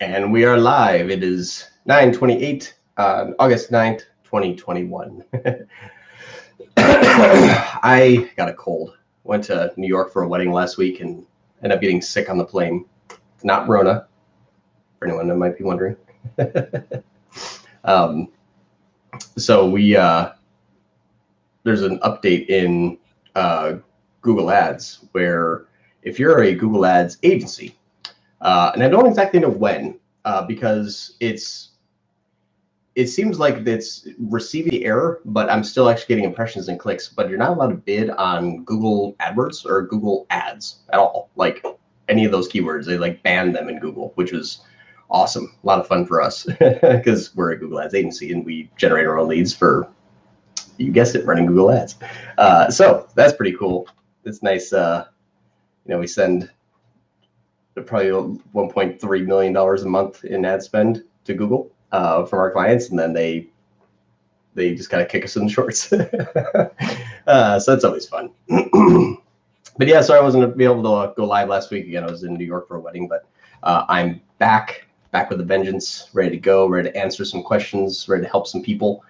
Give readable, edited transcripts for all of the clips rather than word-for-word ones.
And we are live. It is 9/28, August 9th, 2021. I got a cold. Went to New York for a wedding last week and ended up getting sick on the plane. Not Rona, for anyone that might be wondering. So there's an update in Google Ads where if you're a Google Ads agency, and I don't exactly know when, because it seems like it's receiving the error, but I'm still actually getting impressions and clicks, but you're not allowed to bid on Google AdWords or Google Ads at all. Like any of those keywords, they like banned them in Google, which was awesome. A lot of fun for us because we're a Google Ads agency and we generate our own leads for, you guessed it, running Google Ads. So that's pretty cool. It's nice. We send probably $1.3 million a month in ad spend to Google from our clients, and then they just kind of kick us in the shorts. So that's always fun. But yeah, sorry I wasn't able to go live last week. Again, I was in New York for a wedding, but I'm back with a vengeance, ready to go, ready to answer some questions, ready to help some people.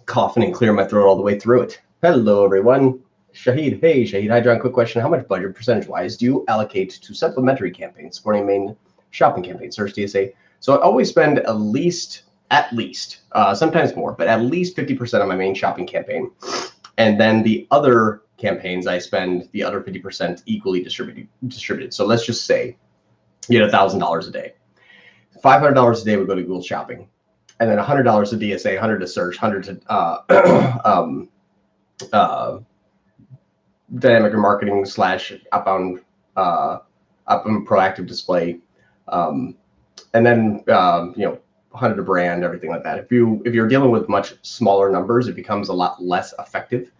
Coughing and clear my throat all the way through it. Hello, everyone. Shahid, hey Shahid, hi John, quick question. How much budget percentage-wise do you allocate to supplementary campaigns supporting main shopping campaigns, search DSA? So I always spend at least, sometimes more, but at least 50% on my main shopping campaign. And then the other campaigns, I spend the other 50% equally distributed. So let's just say you get $1,000 a day. $500 a day would go to Google Shopping. And then $100 to DSA, 100 to search, 100 to dynamic marketing / outbound proactive display, and then 100 to brand, everything like that. If you're dealing with much smaller numbers, it becomes a lot less effective.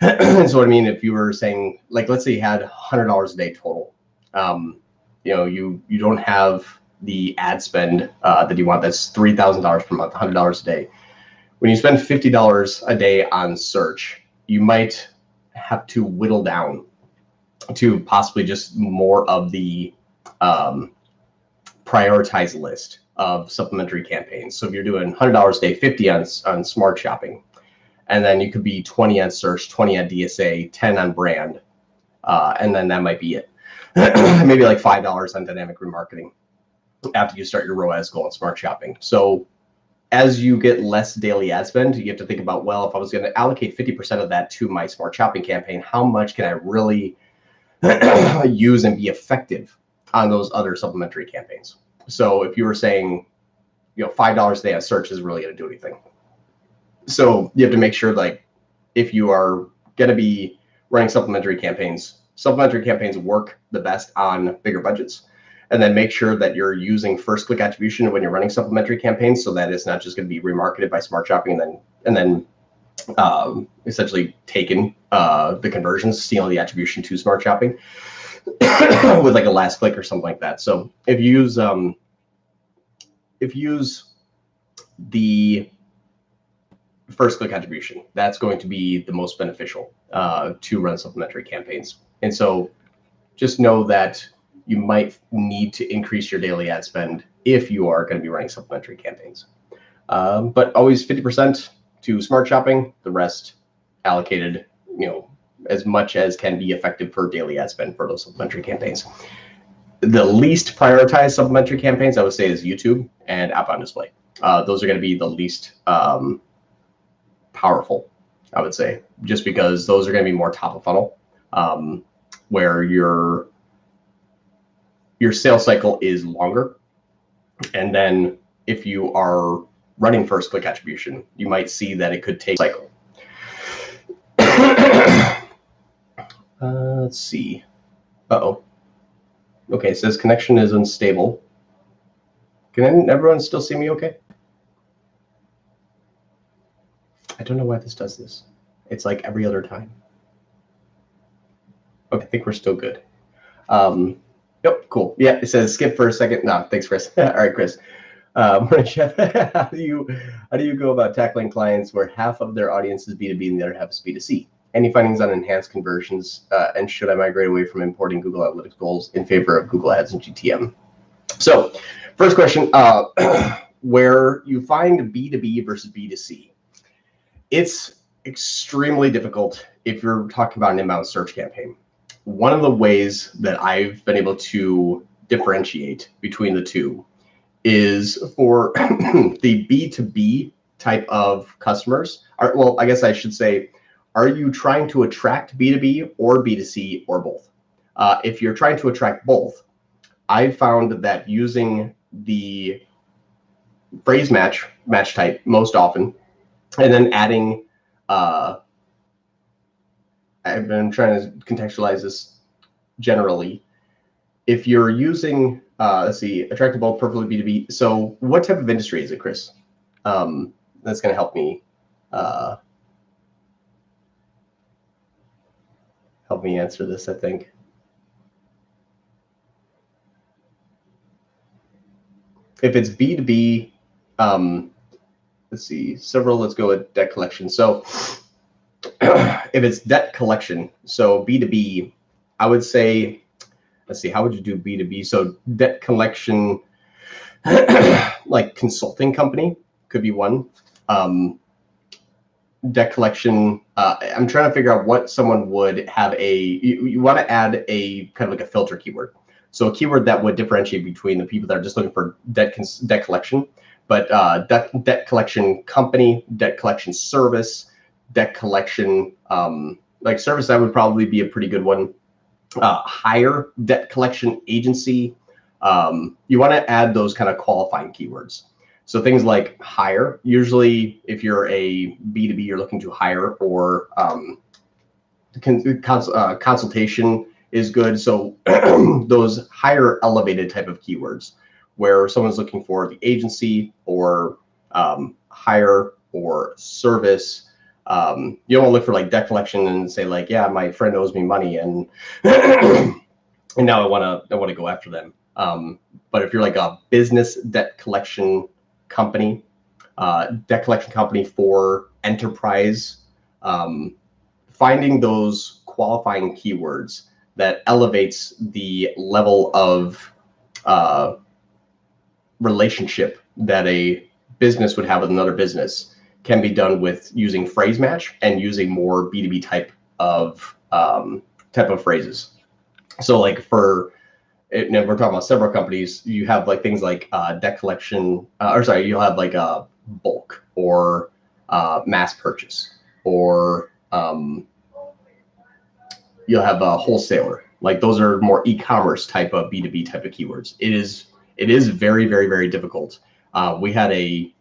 So what I mean, if you were saying, like, let's say you had $100 a day total, you don't have the ad spend that you want. That's $3,000 per month, $100 a day. When you spend $50 a day on search, you might have to whittle down to possibly just more of the prioritized list of supplementary campaigns. So if you're doing $100 a day, 50 on smart shopping, and then you could be 20 on search, 20 on DSA, 10 on brand, and then that might be it. Maybe like $5 on dynamic remarketing after you start your ROAS goal on smart shopping. So as you get less daily ad spend, you have to think about, well, if I was going to allocate 50% of that to my smart shopping campaign, how much can I really use and be effective on those other supplementary campaigns? So if you were saying, $5 a day on search is really going to do anything. So you have to make sure, like, if you are going to be running supplementary campaigns work the best on bigger budgets. And then make sure that you're using first click attribution when you're running supplementary campaigns, so that it's not just going to be remarketed by smart shopping and then essentially taking the conversions, stealing the attribution to smart shopping with like a last click or something like that. So if you use the first click attribution, that's going to be the most beneficial to run supplementary campaigns. And so just know that you might need to increase your daily ad spend if you are going to be running supplementary campaigns. But always 50% to smart shopping, the rest allocated, as much as can be effective for daily ad spend for those supplementary campaigns. The least prioritized supplementary campaigns, I would say, is YouTube and outbound display. Those are going to be the least powerful, I would say, just because those are going to be more top of funnel, where your sales cycle is longer. And then if you are running first click attribution, you might see that it could take a cycle. Let's see. Uh-oh. Okay, it says connection is unstable. Can everyone still see me okay? I don't know why this does this. It's like every other time. Okay, I think we're still good. Yep, cool. Yeah, it says skip for a second. No, thanks, Chris. All right, Chris. Morning, Chef. How do you go about tackling clients where half of their audience is B2B and the other half is B2C? Any findings on enhanced conversions, and should I migrate away from importing Google Analytics goals in favor of Google Ads and GTM? So first question, where you find B2B versus B2C. It's extremely difficult if you're talking about an inbound search campaign. One of the ways that I've been able to differentiate between the two is for the B2B type of customers. Well, I guess I should say, are you trying to attract B2B or B2C or both? If you're trying to attract both, I found that using the phrase match type most often, and then adding, I've been trying to contextualize this generally. If you're using, let's see, attractive both, perfectly B2B. So what type of industry is it, Chris? That's going to help me answer this, I think. If it's B2B, let's see, let's go with debt collection. So if it's debt collection, so B2B, I would say, let's see, how would you do B2B? So debt collection, like consulting company could be one. Debt collection, I'm trying to figure out what someone would have you want to add a kind of like a filter keyword. So a keyword that would differentiate between the people that are just looking for debt collection, but debt collection company, debt collection service, debt collection, like service, that would probably be a pretty good one. Hire debt collection agency. You want to add those kind of qualifying keywords. So things like hire, usually if you're a B2B, you're looking to hire, or consultation is good. So those higher elevated type of keywords where someone's looking for the agency or hire or service. You don't want to look for like debt collection and say like, yeah, my friend owes me money and and now I want to go after them. But if you're like a business debt collection company, for enterprise, finding those qualifying keywords that elevates the level of relationship that a business would have with another business can be done with using phrase match and using more B2B type of phrases. So like we're talking about several companies, you have like things like debt collection, you'll have like a bulk or mass purchase, or you'll have a wholesaler. Like those are more e-commerce type of B2B type of keywords. It is very, very, very difficult. We had a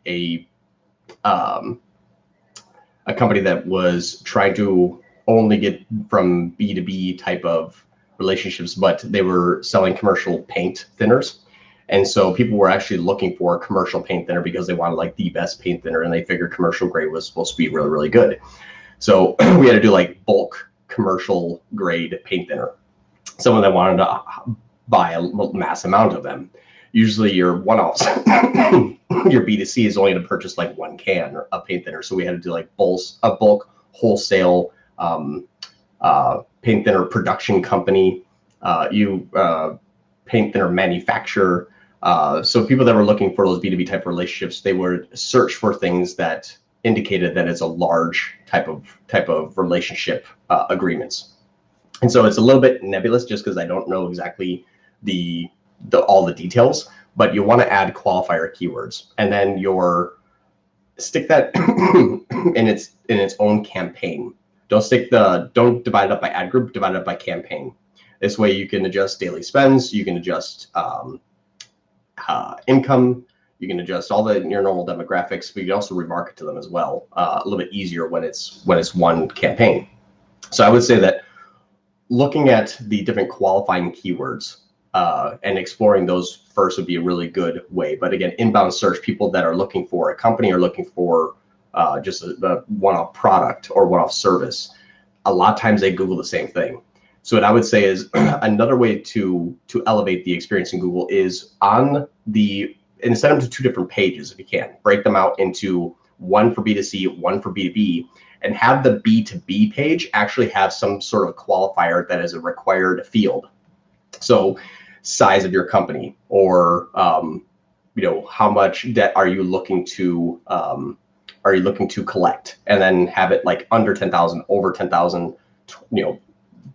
company that was trying to only get from B2B type of relationships, but they were selling commercial paint thinners. And so people were actually looking for a commercial paint thinner because they wanted like the best paint thinner, and they figured commercial grade was supposed to be really, really good. So we had to do like bulk commercial grade paint thinner. Someone that wanted to buy a mass amount of them. Usually your one-offs, your B2C is only to purchase like one can of paint thinner. So we had to do like a bulk wholesale paint thinner production company, paint thinner manufacturer. So people that were looking for those B2B type relationships, they would search for things that indicated that it's a large type of relationship agreements. And so it's a little bit nebulous just because I don't know exactly all the details, but you want to add qualifier keywords, and then stick that in its own campaign. Don't divide it up by ad group, divide it up by campaign. This way you can adjust daily spends, you can adjust income, you can adjust all your normal demographics, but you can also remarket to them as well, a little bit easier when it's one campaign. So I would say that looking at the different qualifying keywords and exploring those first would be a really good way. But again, inbound search, people that are looking for a company or looking for just a one-off product or one-off service, a lot of times they Google the same thing. So what I would say is another way to elevate the experience in Google is and send them to two different pages if you can. Break them out into one for B2C, one for B2B, and have the B2B page actually have some sort of qualifier that is a required field. So size of your company, or how much debt are you looking to collect, and then have it like under 10,000, over 10,000,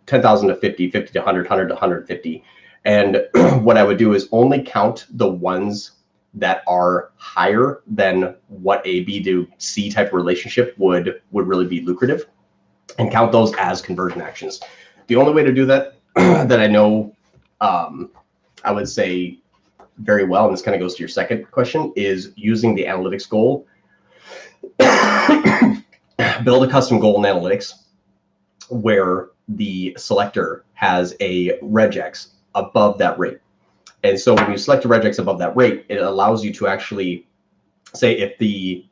10,000 to 50, 50 to 100, 100 to 150. And what I would do is only count the ones that are higher than what a B2C type of relationship would really be lucrative, and count those as conversion actions. The only way to do that that I know, I would say very well, and this kind of goes to your second question, is using the analytics goal. Build a custom goal in analytics where the selector has a regex above that rate. And so when you select a regex above that rate, it allows you to actually say if the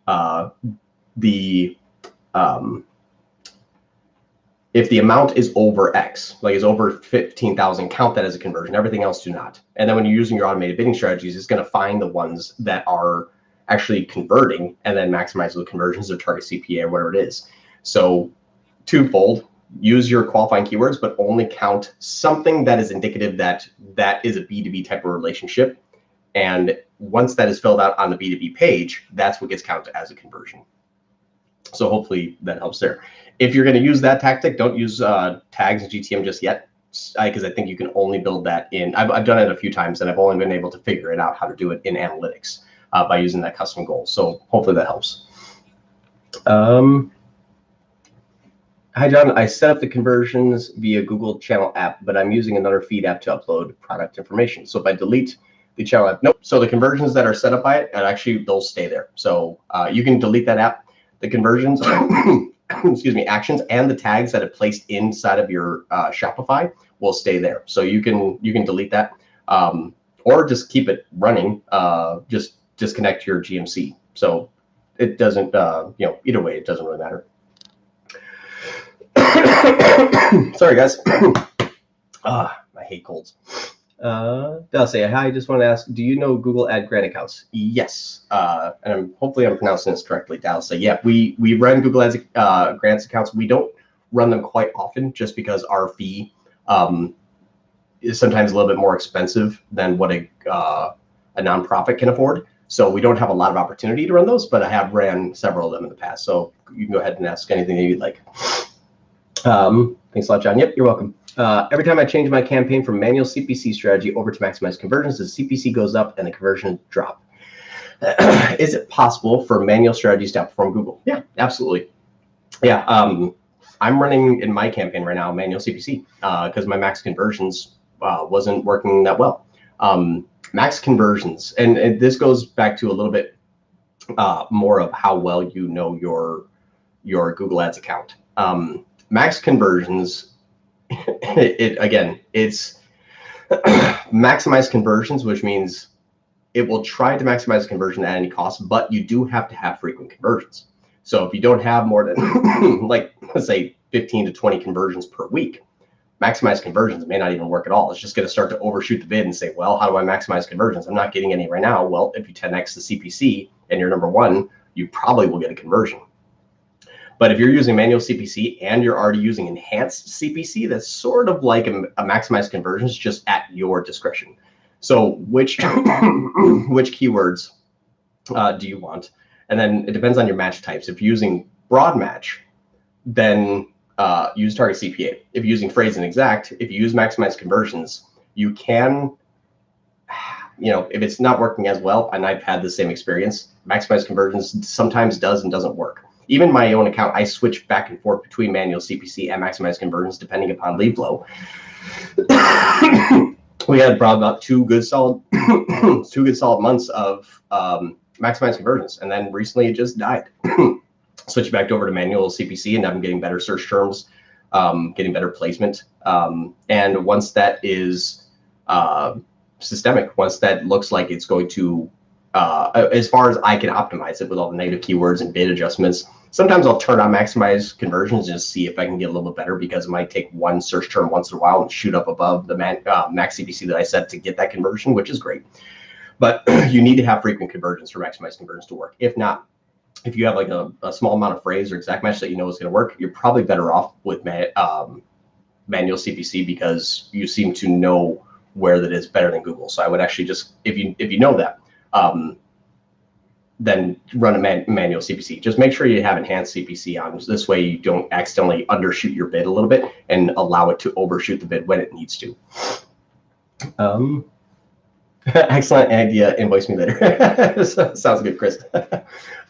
amount is over X, like is over 15,000, count that as a conversion. Everything else do not. And then when you're using your automated bidding strategies, it's going to find the ones that are actually converting and then maximize the conversions or target CPA or whatever it is. So twofold, use your qualifying keywords, but only count something that is indicative that that is a B2B type of relationship. And once that is filled out on the B2B page, that's what gets counted as a conversion. So hopefully that helps there. If you're going to use that tactic, don't use tags and GTM just yet, because I think you can only build that in. I've done it a few times, and I've only been able to figure it out how to do it in analytics by using that custom goal. So hopefully that helps. Hi, John. I set up the conversions via Google Channel app, but I'm using another feed app to upload product information. So if I delete the channel app, nope. So the conversions that are set up by it, and actually they'll stay there. So you can delete that app. The conversions, excuse me, actions and the tags that are placed inside of your Shopify will stay there. So you can delete that, or just keep it running. Just disconnect your GMC. So it doesn't, either way, it doesn't really matter. Sorry, guys. I hate colds. They'll say, hi, I just want to ask, do you know Google Ad Grant accounts? Yes. And hopefully I'm pronouncing this correctly. Dallas say, yeah, we run Google Ads grants accounts. We don't run them quite often just because our fee is sometimes a little bit more expensive than what a nonprofit can afford. So we don't have a lot of opportunity to run those, but I have ran several of them in the past. So you can go ahead and ask anything that you'd like. Thanks a lot, John. Yep, you're welcome. Every time I change my campaign from manual CPC strategy over to maximize conversions, the CPC goes up and the conversion drop. Is it possible for manual strategies to outperform Google? Yeah, absolutely. Yeah, I'm running in my campaign right now manual CPC because my max conversions wasn't working that well. Max conversions, and this goes back to a little bit more of how well you know your Google Ads account. Max conversions, it's maximize conversions, which means it will try to maximize conversion at any cost, but you do have to have frequent conversions. So if you don't have more than like, let's say 15 to 20 conversions per week, maximize conversions may not even work at all. It's just going to start to overshoot the bid and say, well, how do I maximize conversions? I'm not getting any right now. Well, if you 10x the CPC and you're number one, you probably will get a conversion. But if you're using manual CPC and you're already using enhanced CPC, that's sort of like a maximized conversions, just at your discretion. So which keywords do you want? And then it depends on your match types. If you're using broad match, then use target CPA. If you're using phrase and exact, if you use maximized conversions, you can, if it's not working as well, and I've had the same experience, maximized conversions sometimes does and doesn't work. Even my own account, I switch back and forth between manual CPC and maximized conversions depending upon lead flow. We had probably about two good solid months of maximized conversions, and then recently it just died. Switched back over to manual CPC, and I'm getting better search terms, getting better placement. And once that is systemic, once that looks like it's going to, as far as I can optimize it with all the negative keywords and bid adjustments, sometimes I'll turn on maximize conversions and just see if I can get a little bit better, because it might take one search term once in a while and shoot up above the max CPC that I set to get that conversion, which is great. But you need to have frequent conversions for maximized conversions to work. If not, if you have like a small amount of phrase or exact match that you know is going to work, you're probably better off with manual CPC, because you seem to know where that is better than Google. So I would actually just, if you know that, then run a manual CPC. Just make sure you have enhanced CPC on. This way you don't accidentally undershoot your bid a little bit and allow it to overshoot the bid when it needs to. Excellent idea. Invoice me later. Sounds good, Chris.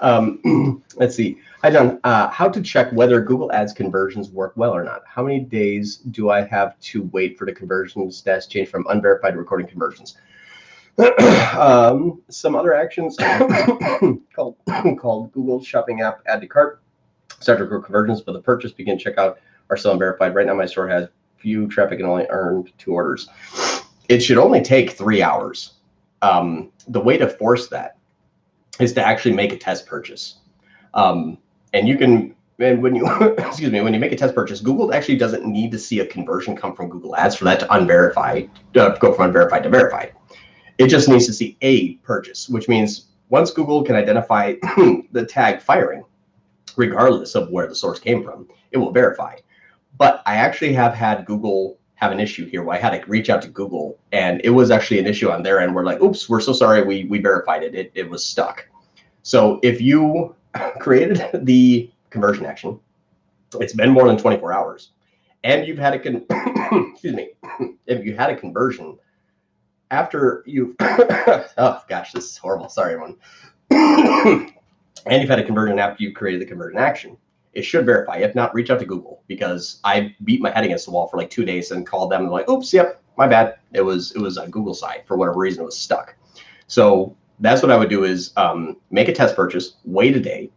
Let's see. Hi, John. How to check whether Google Ads conversions work well or not? How many days do I have to wait for the conversion status change from unverified to recording conversions? Some other actions called Google Shopping app add to cart, start to record conversions, but the purchase, begin checkout are still unverified. Right now, my store has few traffic and only earned 2 orders. It should only take 3 hours. The way to force that is to actually make a test purchase. And you can, and when you, excuse me, when you make a test purchase, Google actually doesn't need to see a conversion come from Google Ads for that to go from unverified to verified. It just needs to see a purchase, which means once Google can identify the tag firing, regardless of where the source came from, it will verify. But I actually have had Google have an issue here where I had to reach out to Google, and it was actually an issue on their end. We're like, oops, we're so sorry, we verified it. It was stuck. So if you created the conversion action, it's been more than 24 hours, and you've had a excuse me, if you had a conversion after you oh gosh, this is horrible. Sorry, everyone. And you've had a conversion after you created the conversion action, it should verify. If not, reach out to Google, because I beat my head against the wall for like 2 days and called them and like, oops, yep, my bad. It was on Google side. For whatever reason, it was stuck. So that's what I would do is make a test purchase, wait a day,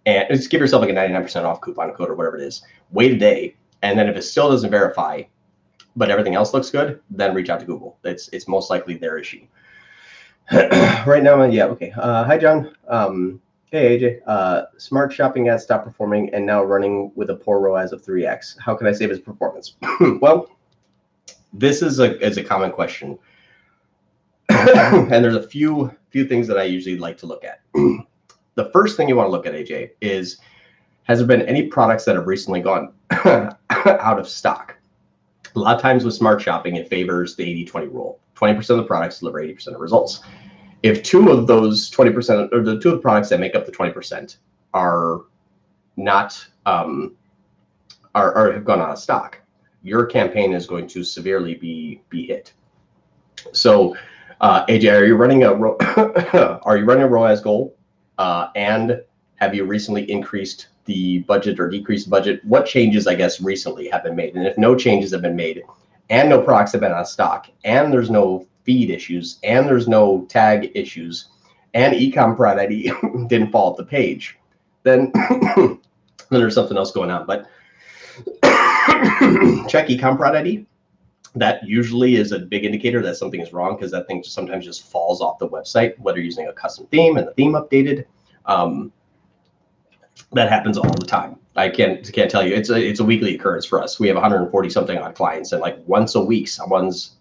and just give yourself like a 99% off coupon code or whatever it is. Wait a day, and then if it still doesn't verify, but everything else looks good, then reach out to Google. It's most likely their issue. Right now, yeah, okay. Hi, John. Hey, AJ. Smart shopping ads stopped performing and now running with a poor ROAS of 3x. How can I save its performance? Well, this is a common question. And there's a few things that I usually like to look at. The first thing you want to look at, AJ, is has there been any products that have recently gone out of stock? A lot of times with smart shopping, it favors the 80-20 rule. 20% of the products deliver 80% of results. If 2 of those 20%, or the 2 of the products that make up the 20% are not, or have gone out of stock, your campaign is going to severely be hit. So, AJ, are you running a ROAS goal? And have you recently increased the budget or decreased budget? What changes, I guess, recently have been made? And if no changes have been made, and no products have been out of stock, and there's no feed issues, and there's no tag issues, and ecom prod ID didn't fall off the page, then there's something else going on. But check ecom prod ID. That usually is a big indicator that something is wrong, because that thing sometimes just falls off the website, whether you're using a custom theme and the theme updated. That happens all the time. I can't tell you. It's a weekly occurrence for us. We have 140 something odd clients, and like once a week, someone's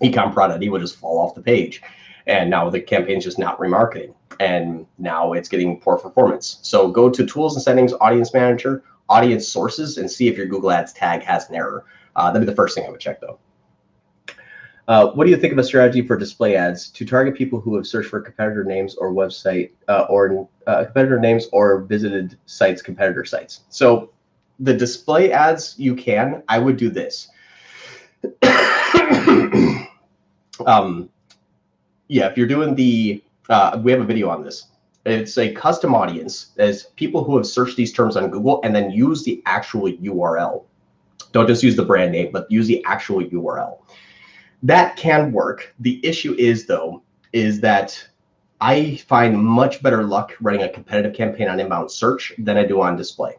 ecom prod ID would just fall off the page, and now the campaign's just not remarketing, and now it's getting poor performance. So go to Tools and Settings, Audience Manager, Audience Sources, and see if your Google Ads tag has an error. That'd be the first thing I would check, though. What do you think of a strategy for display ads to target people who have searched for competitor names or website competitor names or visited sites, competitor sites? So the display ads, I would do this. Yeah, if you're doing the, we have a video on this. It's a custom audience as people who have searched these terms on Google and then use the actual URL. Don't just use the brand name, but use the actual URL. That can work. The issue is, though, is that I find much better luck running a competitive campaign on inbound search than I do on display.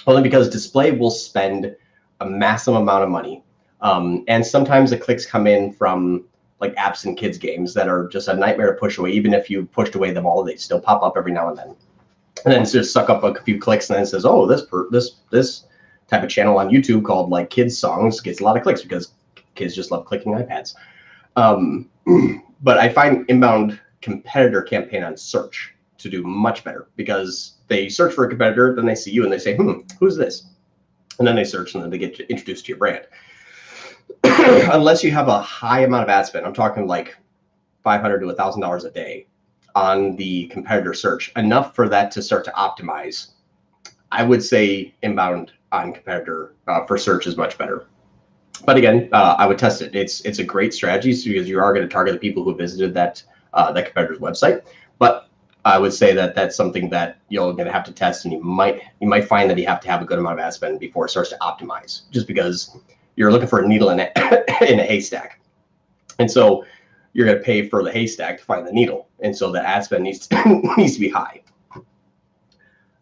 Only because display will spend a massive amount of money. And sometimes the clicks come in from like apps and kids games that are just a nightmare to push away. Even if you pushed away them all, they still pop up every now and then. And then it's just suck up a few clicks, and then it says, oh, this type of channel on YouTube called like kids songs gets a lot of clicks because kids just love clicking iPads. But I find inbound competitor campaign on search to do much better, because they search for a competitor, then they see you and they say, who's this? And then they search and then they get introduced to your brand. Unless you have a high amount of ad spend, I'm talking like $500 to $1,000 a day on the competitor search, enough for that to start to optimize, I would say inbound on competitor for search is much better. But again, I would test it. It's a great strategy because you are going to target the people who visited that competitor's website. But I would say that that's something that you're going to have to test, and you might find that you have to have a good amount of ad spend before it starts to optimize, just because you're looking for a needle in a haystack. And so you're going to pay for the haystack to find the needle. And so the ad spend needs to be high.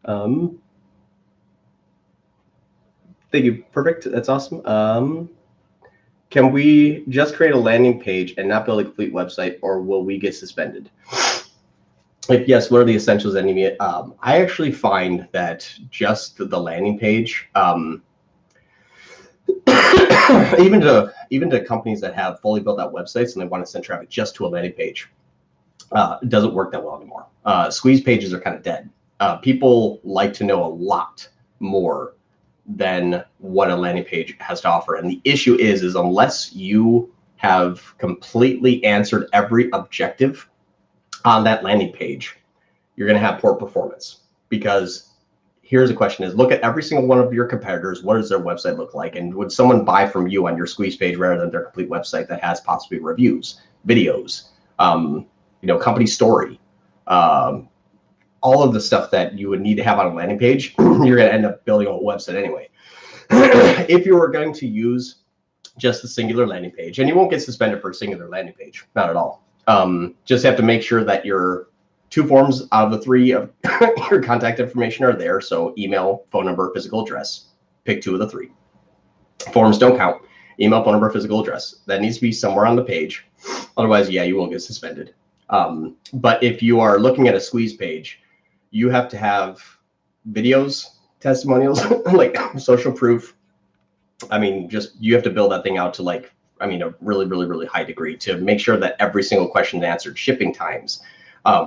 Thank you. Perfect. That's awesome. Can we just create a landing page and not build a complete website, or will we get suspended? If yes, what are the essentials that need it? I actually find that just the landing page, even to companies that have fully built out websites and they want to send traffic just to a landing page, it doesn't work that well anymore. Squeeze pages are kind of dead. People like to know a lot more than what a landing page has to offer. And the issue is unless you have completely answered every objective on that landing page, you're going to have poor performance. Because here's the question is, look at every single one of your competitors. What does their website look like? And would someone buy from you on your squeeze page rather than their complete website that has possibly reviews, videos, company story, all of the stuff that you would need to have on a landing page? You're going to end up building a whole website anyway. If you were going to use just the singular landing page, and you won't get suspended for a singular landing page, not at all. Just have to make sure that your 2 forms out of the 3 of your contact information are there. So email, phone number, physical address. Pick 2 of the 3. Forms don't count. Email, phone number, physical address. That needs to be somewhere on the page. Otherwise, yeah, you will get suspended. But if you are looking at a squeeze page, you have to have videos, testimonials, like social proof. I mean, just you have to build that thing out to a really, really, really high degree to make sure that every single question is answered. Shipping times,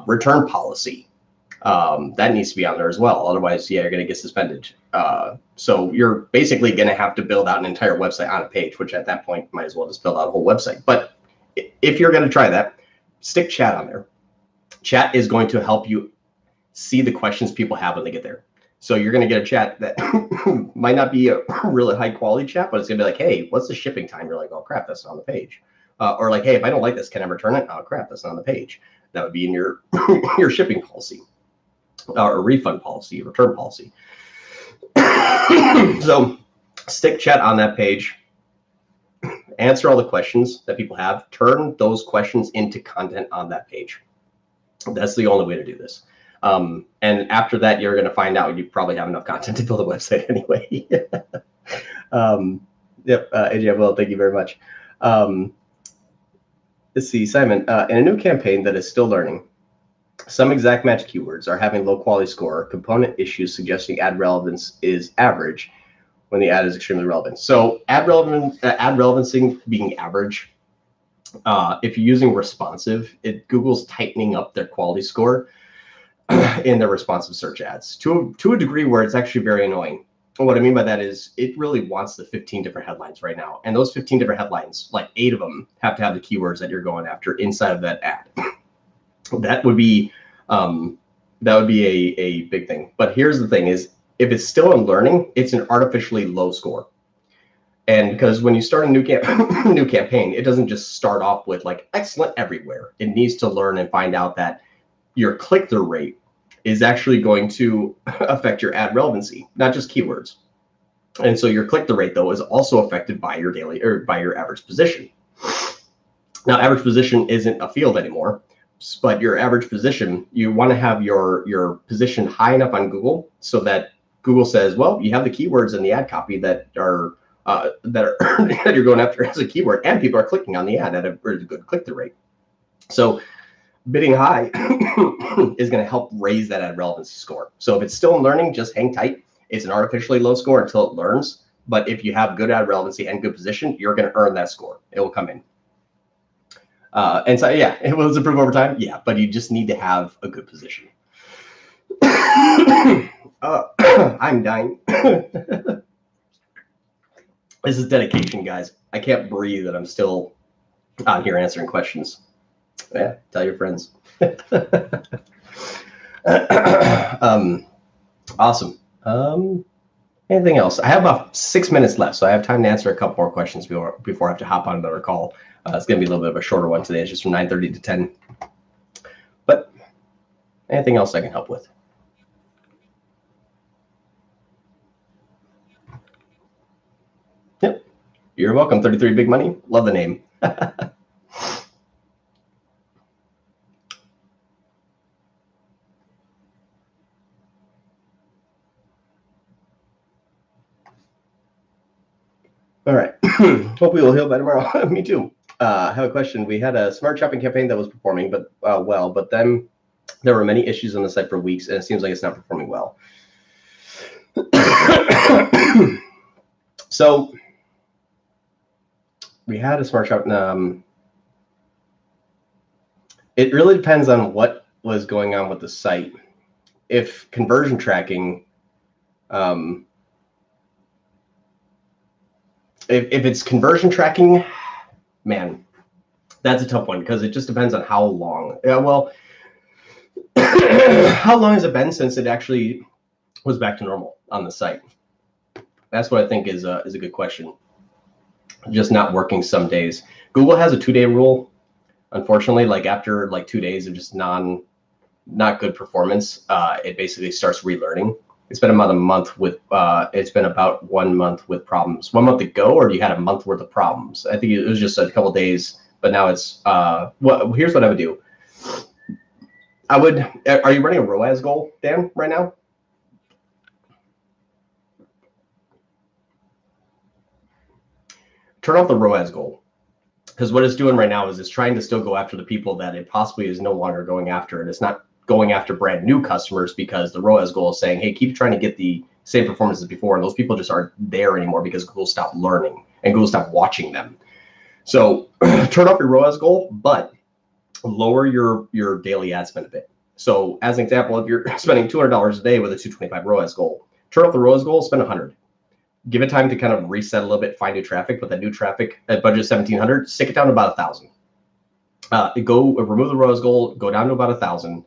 return policy, that needs to be on there as well. Otherwise, yeah, you're going to get suspended. So you're basically going to have to build out an entire website on a page, which at that point might as well just build out a whole website. But if you're going to try that, stick chat on there. Chat is going to help you see the questions people have when they get there. So you're going to get a chat that might not be a really high quality chat, but it's going to be like, hey, what's the shipping time? You're like, oh, crap, that's not on the page. Or like, hey, if I don't like this, can I return it? Oh, crap, that's not on the page. That would be in your your shipping policy or refund policy, return policy. So stick chat on that page. Answer all the questions that people have. Turn those questions into content on that page. That's the only way to do this. And after that, you're going to find out you probably have enough content to build a website anyway. Yep, AJ, well, thank you very much. Let's see, Simon, in a new campaign that is still learning, some exact match keywords are having low quality score, component issues suggesting ad relevance is average when the ad is extremely relevant. So ad relevancy being average, if you're using responsive, Google's tightening up their quality score in their responsive search ads to a degree where it's actually very annoying. And what I mean by that is it really wants the 15 different headlines right now. And those 15 different headlines, like 8 of them have to have the keywords that you're going after inside of that ad. That would be a big thing. But here's the thing is, if it's still in learning, it's an artificially low score. And because when you start a new campaign, it doesn't just start off with like excellent everywhere. It needs to learn and find out that your click-through rate is actually going to affect your ad relevancy, not just keywords. And so your click-through rate, though, is also affected by your daily or by your average position. Now, average position isn't a field anymore, but your average position, you want to have your position high enough on Google so that Google says, well, you have the keywords in the ad copy that you're going after as a keyword, and people are clicking on the ad at a really good click-through rate. So bidding high is going to help raise that ad relevancy score. So if it's still in learning, just hang tight. It's an artificially low score until it learns. But if you have good ad relevancy and good position, you're going to earn that score. It will come in. And so, yeah, it will improve over time. Yeah, but you just need to have a good position. I'm dying. This is dedication, guys. I can't breathe and I'm still on here answering questions. Yeah, tell your friends. Awesome. Anything else? I have about 6 minutes left, so I have time to answer a couple more questions before I have to hop on another call. It's going to be a little bit of a shorter one today. It's just from 9:30 to 10. But anything else I can help with? Yep. You're welcome. 33 Big Money. Love the name. All right. Hope we will heal by tomorrow. Me too. I have a question. We had a smart shopping campaign that was performing well, but then there were many issues on the site for weeks, and it seems like it's not performing well. So we had a smart shopping. It really depends on what was going on with the site. If conversion tracking, if it's conversion tracking, man, that's a tough one because it just depends on how long. Well, how long has it been since it actually was back to normal on the site? That's what I think is a good question. Just not working some days. Google has a 2-day rule. Unfortunately, like after like 2 days of just not good performance, it basically starts relearning. It's been about a month with it's been about 1 month with problems. 1 month ago, or you had a month worth of problems? I think it was just a couple days, but now it's well, here's what I would do. Are you running a ROAS goal, Dan, right now? Turn off the ROAS goal, because what it's doing right now is it's trying to still go after the people that it possibly is no longer going after, and it's not going after brand new customers because the ROAS goal is saying, hey, keep trying to get the same performance as before, and those people just aren't there anymore because Google stopped learning and Google stopped watching them. So turn off your ROAS goal, but lower your daily ad spend a bit. So as an example, if you're spending $200 a day with a 225 ROAS goal, turn off the ROAS goal, spend 100. Give it time to kind of reset a little bit, find new traffic, but that new traffic at budget 1,700, stick it down to about 1,000. Remove the ROAS goal, go down to about 1,000.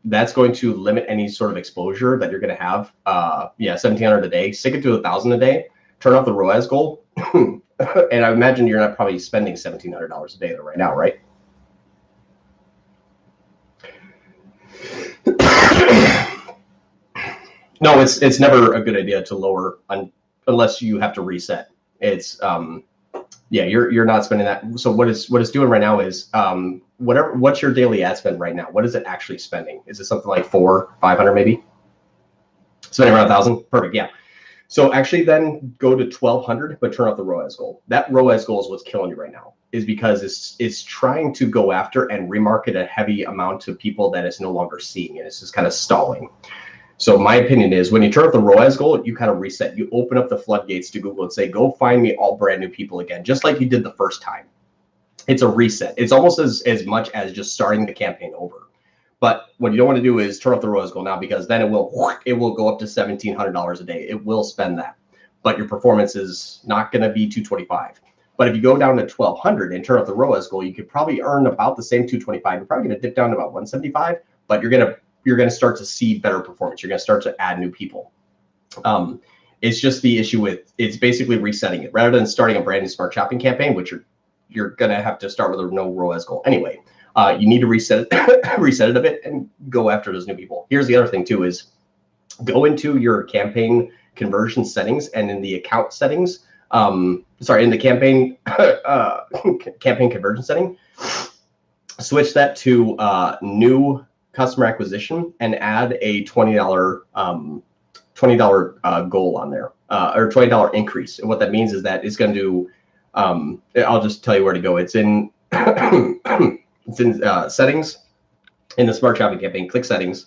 That's going to limit any sort of exposure that you're going to have. 1,700 a day, stick it to 1,000 a day, turn off the ROAS goal. And I imagine you're not probably spending $1,700 a day there right now, right? No, it's never a good idea to lower unless you have to reset. It's you're not spending that. So what it's doing right now is what's your daily ad spend right now? What is it actually spending? Is it something like $400-500 maybe? Spending around 1,000? Perfect, yeah. So actually then go to 1,200, but turn off the ROAS goal. That ROAS goal is what's killing you right now, is because it's trying to go after and remarket a heavy amount to people that it's no longer seeing, and it's just kind of stalling. So my opinion is when you turn off the ROAS goal, you kind of reset. You open up the floodgates to Google and say, go find me all brand new people again, just like you did the first time. It's a reset. It's almost as much as just starting the campaign over. But what you don't want to do is turn off the ROAS goal now, because then it will go up to $1,700 a day. It will spend that. But your performance is not going to be 225. But if you go down to 1,200 and turn off the ROAS goal, you could probably earn about the same 225. You're probably going to dip down to about 175, but you're going to start to see better performance. You're going to start to add new people. It's just the issue with, it's basically resetting it rather than starting a brand new smart shopping campaign, which you're going to have to start with a no ROAS goal anyway. You need to reset it a bit and go after those new people. Here's the other thing too, is go into your campaign conversion settings, and in the account settings, in the campaign conversion setting, switch that to new customer acquisition and add a $20 goal on there, or $20 increase. And what that means is that it's going to do, I'll just tell you where to go. It's in it's in settings, in the smart shopping campaign, click settings,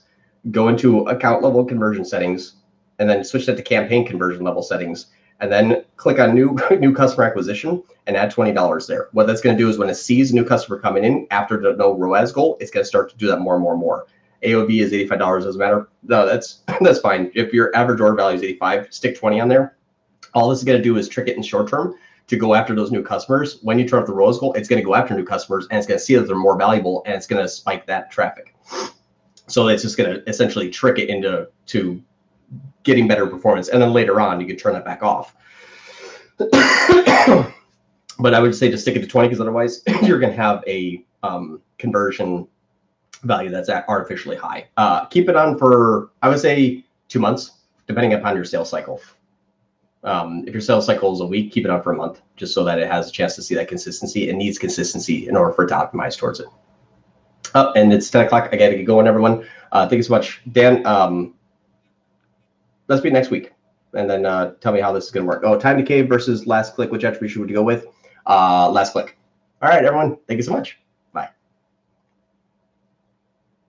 go into account level conversion settings, and then switch that to campaign conversion level settings, and then click on new customer acquisition and add $20 there. What that's going to do is when it sees a new customer coming in after the no ROAS goal, it's going to start to do that more and more and more. AOV is $85, doesn't matter. No, that's fine. If your average order value is 85, stick 20 on there. All this is going to do is trick it in short term to go after those new customers. When you turn up the rose gold, it's going to go after new customers, and it's going to see that they're more valuable, and it's going to spike that traffic. So it's just going to essentially trick it into getting better performance. And then later on, you can turn that back off. But I would say just stick it to 20, because otherwise you're going to have a conversion value that's artificially high. Keep it on for, I would say, 2 months, depending upon your sales cycle. If your sales cycle is a week, keep it on for a month, just so that it has a chance to see that consistency. It needs consistency in order for it to optimize towards it. And it's 10 o'clock. I got to get going, everyone. Thank you so much. Dan, let's be next week. And then tell me how this is going to work. Oh, time decay versus last click. Which attribution would you go with? Last click. All right, everyone. Thank you so much.